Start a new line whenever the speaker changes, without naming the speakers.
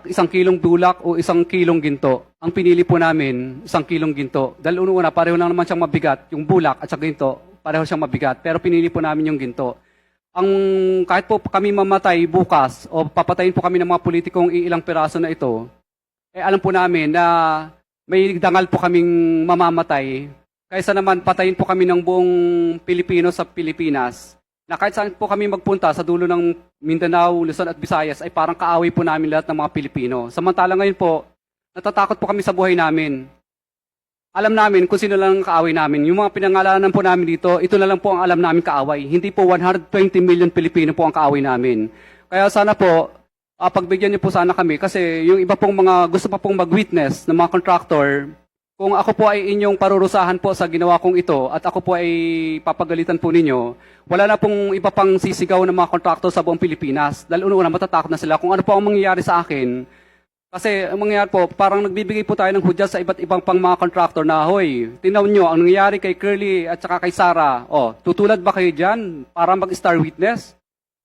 isang kilong bulak o isang kilong ginto. Ang pinili po namin, isang kilong ginto. Dahil una, pareho lang naman siyang mabigat. Yung bulak at saka ginto, pareho siyang mabigat. Pero pinili po namin yung ginto. Kahit po kami mamatay bukas o papatayin po kami ng mga politikong iilang piraso na ito, alam po namin na may dangal po kaming mamamatay. Kaysa naman patayin po kami ng buong Pilipino sa Pilipinas, na kahit saan po kami magpunta sa dulo ng Mindanao, Luzon at Visayas ay parang kaaway po namin lahat ng mga Pilipino. Samantala ngayon po, natatakot po kami sa buhay namin. Alam namin kung sino lang ang kaaway namin. Yung mga pinangalanan po namin dito, ito na lang po ang alam namin kaaway. Hindi po 120 million Pilipino po ang kaaway namin. Kaya sana po, pagbigyan niyo po sana kami kasi yung iba pong mga gusto pa pong mag-witness ng mga contractor, kung ako po ay inyong parurusahan po sa ginawa kong ito at ako po ay papagalitan po ninyo, wala na pong iba pang sisigaw ng mga contractor sa buong Pilipinas. Dahil una matatakot na sila kung ano po ang mangyayari sa akin. Kasi ang mangyayari po, parang nagbibigay po tayo ng hudyat sa iba't ibang pang mga contractor na, hoy, tinaw nyo, ang nangyayari kay Curly at saka kay Sarah, tutulad ba kayo dyan para mag-star witness?